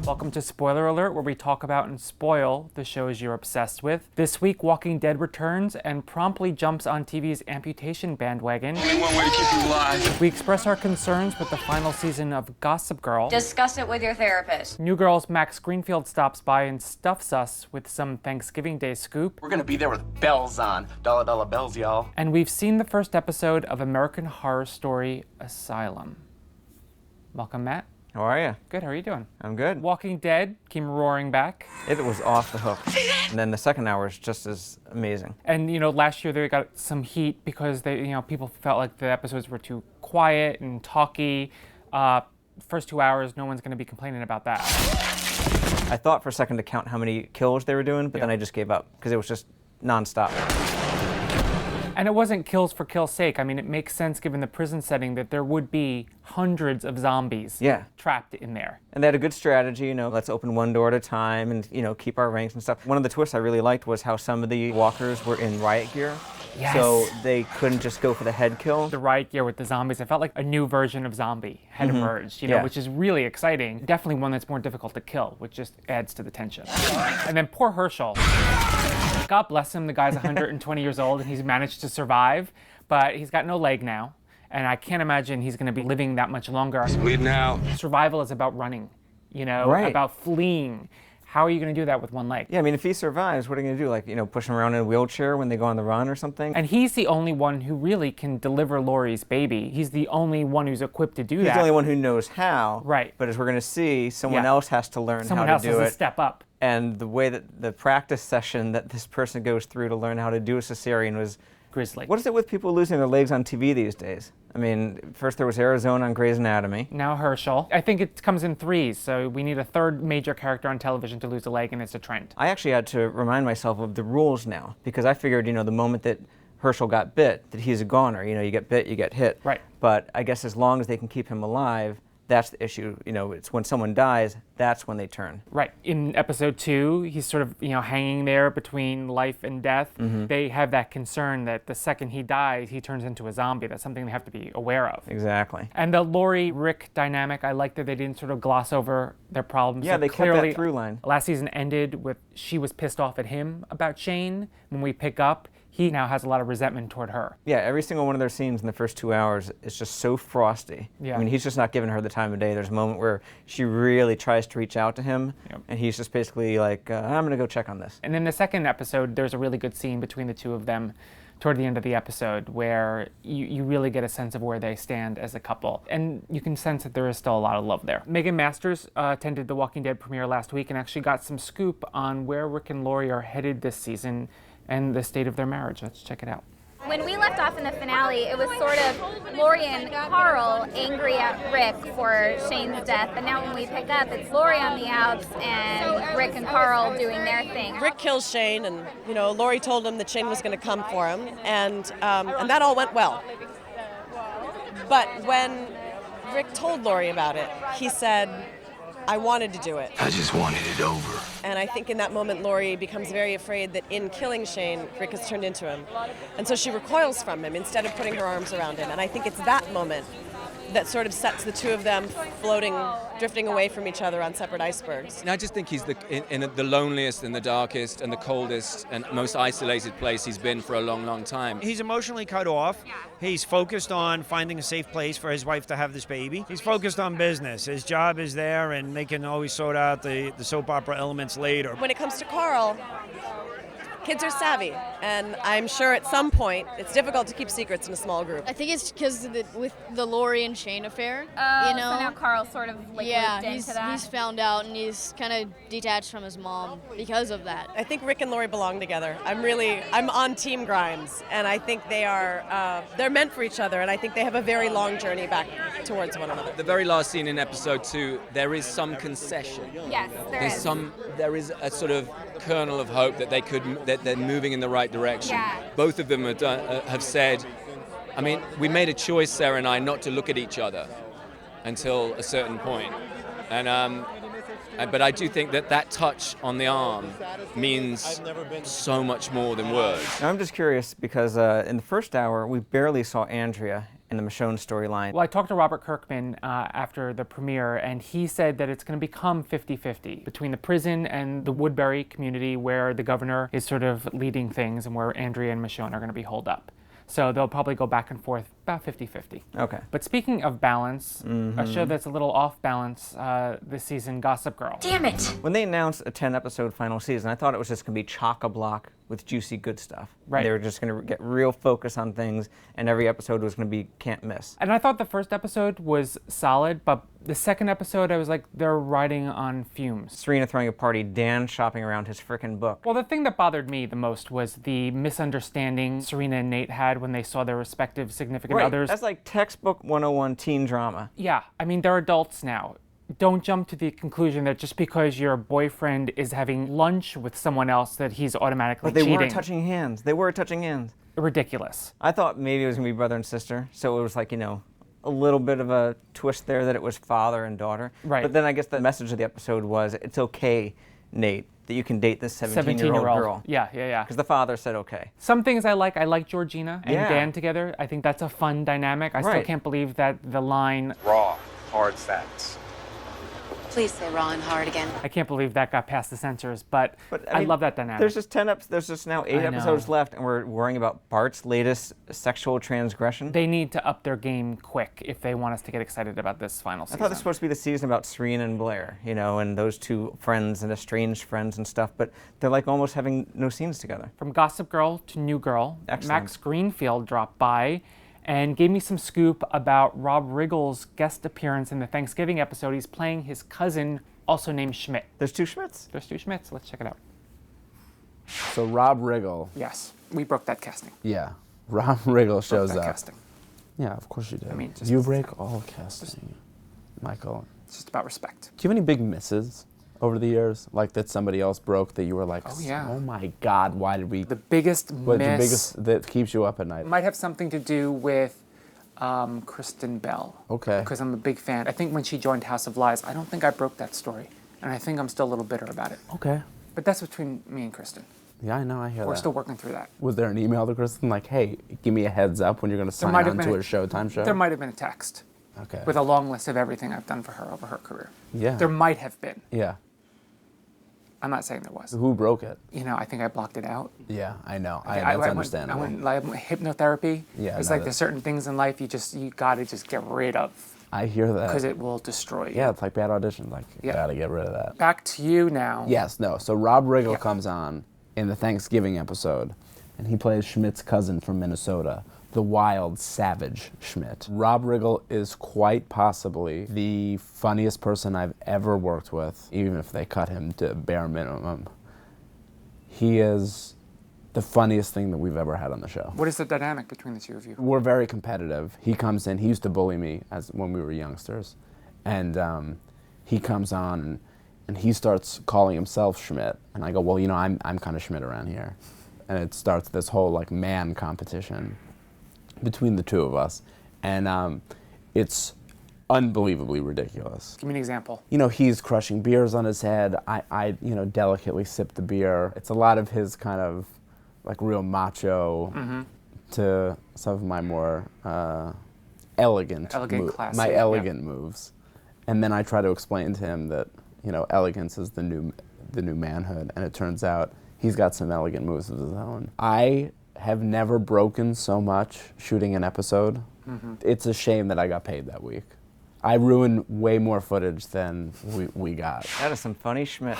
Welcome to Spoiler Alert, where we talk about and spoil the shows you're obsessed with. This week, Walking Dead returns and promptly jumps on TV's amputation bandwagon. Only one way to keep you alive. We express our concerns with the final season of Gossip Girl. Discuss it with your therapist. New Girl's Max Greenfield stops by and stuffs us with some Thanksgiving Day scoop. We're gonna be there with bells on. Dollar dollar bells, y'all. And we've seen the first episode of American Horror Story Asylum. Welcome, Matt. How are you? Good, how are you doing? I'm good. Walking Dead came roaring back. It was off the hook. And then the second hour is just as amazing. And, last year they got some heat because people felt like the episodes were too quiet and talky. First 2 hours, no one's going to be complaining about that. I thought for a second to count how many kills they were doing, but then I just gave up because it was just nonstop. And it wasn't kills for kill's sake. I mean, it makes sense given the prison setting that there would be hundreds of zombies trapped in there. And they had a good strategy, let's open one door at a time and, keep our ranks and stuff. One of the twists I really liked was how some of the walkers were in riot gear. Yes. So they couldn't just go for the head kill. The riot gear with the zombies, I felt like a new version of zombie had emerged, which is really exciting. Definitely one that's more difficult to kill, which just adds to the tension. And then poor Herschel. God bless him, the guy's 120 years old and he's managed to survive, but he's got no leg now. And I can't imagine he's going to be living that much longer. He's bleeding out. Survival is about running, Right. about fleeing. How are you going to do that with one leg? Yeah, I mean, if he survives, what are you going to do? Like, push him around in a wheelchair when they go on the run or something? And he's the only one who really can deliver Laurie's baby. He's the only one who's equipped to do that. He's the only one who knows how. Right. But as we're going to see, someone else has to learn how to do it. Someone else has to step up. And the way that the practice session that this person goes through to learn how to do a cesarean was grisly. What is it with people losing their legs on TV these days? I mean, first there was Arizona on Grey's Anatomy. Now Herschel. I think it comes in threes, so we need a third major character on television to lose a leg, and it's a trend. I actually had to remind myself of the rules now, because I figured, the moment that Herschel got bit, that he's a goner. You get bit, you get hit. Right. But I guess as long as they can keep him alive, that's the issue. It's when someone dies, that's when they turn. Right. In episode 2, he's sort of, hanging there between life and death. They have that concern that the second he dies, he turns into a zombie. That's something they have to be aware of. Exactly. And the Laurie-Rick dynamic, I like that they didn't sort of gloss over their problems. Yeah, So they clearly, kept that through line. Last season ended with she was pissed off at him about Shane. When we pick up, he now has a lot of resentment toward her. Yeah, every single one of their scenes in the first 2 hours is just so frosty. Yeah. I mean, he's just not giving her the time of day. There's a moment where she really tries to reach out to him, and he's just basically like, I'm going to go check on this. And in the second episode, there's a really good scene between the two of them toward the end of the episode where you really get a sense of where they stand as a couple. And you can sense that there is still a lot of love there. Megan Masters attended the Walking Dead premiere last week and actually got some scoop on where Rick and Laurie are headed this season and the state of their marriage. Let's check it out. When we left off in the finale, it was sort of Laurie and Carl angry at Rick for Shane's death, but now when we pick up, it's Laurie on the outs and Rick and Carl doing their thing. Rick kills Shane, and Laurie told him that Shane was going to come for him, and that all went well. But when Rick told Laurie about it, he said, I wanted to do it. I just wanted it over. And I think in that moment, Laurie becomes very afraid that in killing Shane, Rick has turned into him. And so she recoils from him instead of putting her arms around him. And I think it's that moment that sort of sets the two of them drifting away from each other on separate icebergs. And I just think he's in the loneliest and the darkest and the coldest and most isolated place he's been for a long, long time. He's emotionally cut off. He's focused on finding a safe place for his wife to have this baby. He's focused on business. His job is there, and they can always sort out the soap opera elements later. When it comes to Carl, kids are savvy, and I'm sure at some point it's difficult to keep secrets in a small group. I think it's because with the Laurie and Shane affair. So now Carl's sort of looped into that. He's found out and he's kind of detached from his mom because of that. I think Rick and Laurie belong together. I'm on Team Grimes, and I think they're meant for each other, and I think they have a very long journey back towards one another. The very last scene in episode 2, there is some concession. Yes, There is a sort of kernel of hope that they're moving in the right direction. Yeah. Both of them have said, I mean, we made a choice, Sarah and I, not to look at each other until a certain point. But I do think that touch on the arm means so much more than words. Now, I'm just curious because in the first hour, we barely saw Andrea, and the Michonne storyline. Well, I talked to Robert Kirkman after the premiere, and he said that it's going to become 50-50 between the prison and the Woodbury community, where the governor is sort of leading things and where Andrea and Michonne are going to be holed up. So they'll probably go back and forth about 50-50. Okay. But speaking of balance, a show that's a little off balance this season, Gossip Girl. Damn it. When they announced a 10-episode final season, I thought it was just going to be chock-a-block with juicy good stuff. Right. They were just going to get real focus on things, and every episode was going to be can't miss. And I thought the first episode was solid, but the second episode, I was like, they're riding on fumes. Serena throwing a party, Dan shopping around his frickin' book. Well, the thing that bothered me the most was the misunderstanding Serena and Nate had when they saw their respective significant others. That's like textbook 101 teen drama. Yeah, I mean, they're adults now. Don't jump to the conclusion that just because your boyfriend is having lunch with someone else that he's automatically But they cheating. were touching hands. They were touching hands. Ridiculous. I thought maybe it was going to be brother and sister, so it was like, a little bit of a twist there that it was father and daughter. Right. But then I guess the message of the episode was, it's okay, Nate, that you can date this 17-year-old girl. Yeah. Because the father said okay. Some things I like Georgina and Yeah. Dan together. I think that's a fun dynamic. I still Right. can't believe that the line, Raw, hard facts. Please say raw and hard again. I can't believe that got past the censors, but I mean, love that dynamic. There's just there's just now 8 I know. episodes left, and we're worrying about Bart's latest sexual transgression. They need to up their game quick if they want us to get excited about this final I season. thought this was supposed to be the season about Serena and Blair, and those two friends and estranged friends and stuff, but they're like almost having no scenes together. From Gossip Girl to New Girl, Excellent. Max Greenfield dropped by and gave me some scoop about Rob Riggle's guest appearance in the Thanksgiving episode. He's playing his cousin, also named Schmidt. There's 2 Schmidts. There's 2 Schmidts. Let's check it out. So Rob Riggle. Yes, we broke that casting. Yeah. Rob Riggle shows Broke that up. casting. Yeah, of course you did. I mean, just- you break all casting, Michael. It's just about respect. Do you have any big misses over the years, like that somebody else broke that you were like, Oh, yeah. oh my God, why did we? The biggest What's the miss biggest that keeps you up at night? might have something to do with Kristen Bell. Okay. Because I'm a big fan. I think when she joined House of Lies, I don't think I broke that story. And I think I'm still a little bitter about it. Okay. But that's between me and Kristen. Yeah, I know. I hear We're that. still working through that. Was there an email to Kristen like, hey, give me a heads up when you're going to sign might have on been to a- a Showtime show? There might have been a text Okay. with a long list of everything I've done for her over her career. Yeah. There might have been. Yeah. I'm not saying there was. Who broke it? I think I blocked it out. Yeah, I know. I That's went understandable. hypnotherapy. Yeah, It's no, like there's certain things in life you gotta just get rid of I hear that. because it will destroy you. Yeah, it's like bad auditions. Like, you Yeah. gotta get rid of that. Back to you now. Yes, no. So Rob Riggle Yeah. comes on in the Thanksgiving episode, and he plays Schmidt's cousin from Minnesota, the wild, savage Schmidt. Rob Riggle is quite possibly the funniest person I've ever worked with, even if they cut him to bare minimum. He is the funniest thing that we've ever had on the show. What is the dynamic between the two of you? We're very competitive. He comes in. He used to bully me when we were youngsters, and he comes on and he starts calling himself Schmidt, and I go, well, I'm kind of Schmidt around here, and it starts this whole like man competition between the two of us, and it's unbelievably ridiculous. Give me an example. He's crushing beers on his head. I delicately sip the beer. It's a lot of his kind of like real macho to some of my more elegant classy, my yeah. elegant moves. And then I try to explain to him that, elegance is the new manhood, and it turns out he's got some elegant moves of his own. I have never broken so much shooting an episode. It's a shame that I got paid that week. I ruined way more footage than we got. That is some funny Schmidt.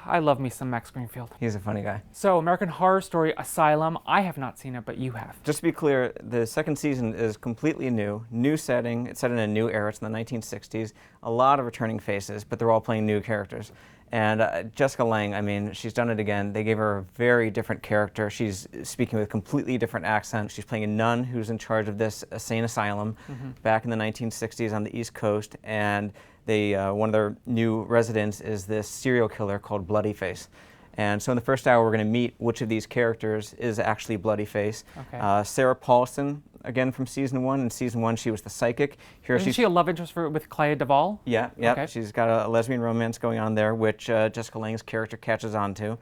I love me some Max Greenfield. He's a funny guy. So, American Horror Story Asylum. I have not seen it, but you have. Just to be clear, the second season is completely new setting. It's set in a new era. It's in the 1960s. A lot of returning faces, but they're all playing new characters. And Jessica Lange, she's done it again. They gave her a very different character. She's speaking with a completely different accent. She's playing a nun who's in charge of this insane asylum back in the 1960s on the East Coast. And one of their new residents is this serial killer called Bloodyface. And so in the first hour, we're going to meet which of these characters is actually Bloodyface. Okay. Sarah Paulson, again from season 1. In season 1, she was the psychic. Here Isn't she a love interest with Clea Duvall? Yeah. Okay. She's got a lesbian romance going on there, which Jessica Lange's character catches on to.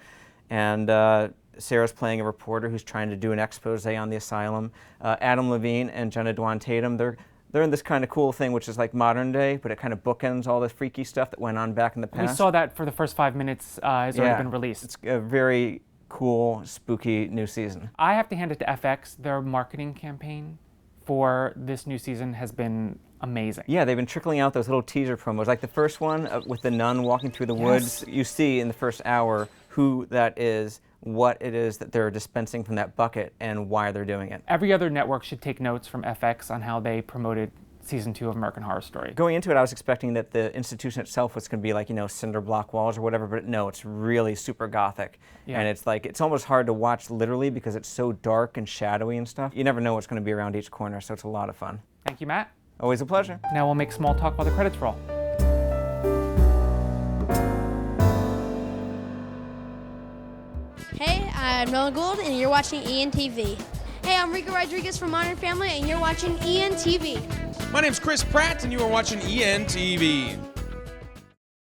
And Sarah's playing a reporter who's trying to do an expose on the asylum. Adam Levine and Jenna Dewan Tatum, they're in this kind of cool thing, which is like modern day, but it kind of bookends all the freaky stuff that went on back in the past. We saw that for the first 5 minutes. Has already been released. It's a very cool, spooky new season. I have to hand it to FX. Their marketing campaign for this new season has been amazing. Yeah, they've been trickling out those little teaser promos. Like the first one with the nun walking through the woods. You see in the first hour who that is, what it is that they're dispensing from that bucket, and why they're doing it. Every other network should take notes from FX on how they promoted season 2 of American Horror Story. Going into it, I was expecting that the institution itself was going to be like, cinder block walls or whatever, but no, it's really super gothic. Yeah. And it's almost hard to watch literally because it's so dark and shadowy and stuff. You never know what's going to be around each corner, so it's a lot of fun. Thank you, Matt. Always a pleasure. Now we'll make small talk while the credits roll. Hey, I'm Nolan Gould, and you're watching ENTV. Hey, I'm Rico Rodriguez from Modern Family, and you're watching ENTV. My name's Chris Pratt, and you are watching ENTV.